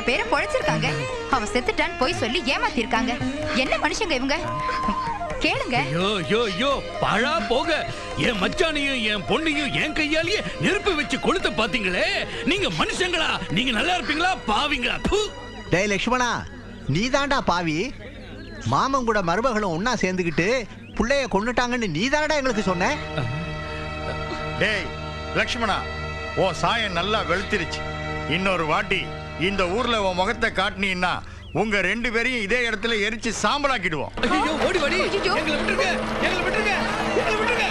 நம்ம பேரை பொழைச்சிருக்காங்க. அவ செத்துட்டான்னு போய் சொல்லி ஏமாத்திருக்காங்க. என்ன மனுஷங்க இவங்க? கேளுங்க. பழா போக என் மச்சானையும் என் பொண்ணையும் என் கையாலேயே நெருப்பு வச்சு கொளுத்த பாத்தீங்களே. நீங்க மனுஷங்களா? நீங்க நல்லா இருப்பீங்களா பாவீங்களா? டேய் லட்சுமணா, நீ தாண்டா பாவி. மாமன் கூட மருமகளும் ஒன்னா சேர்ந்துக்கிட்டு புள்ளைய கொண்டுட்டாங்கன்னு நீ தானடா எங்களுக்கு சொன்ன. டேய் லட்சுமணா, ஓ சாயம் நல்லா வெளுத்திருச்சு. இன்னொரு வாட்டி இந்த ஊர்ல உன் முகத்தை காட்டினீன்னா உங்க 2 பேரையும் இதே இடத்துல எரிச்சு சாம்பலாக்கிடுவோம். ஓடி வாடி, எங்களை விட்டுருங்க, எங்களை விட்டுருங்க, எங்களை விட்டுருங்க.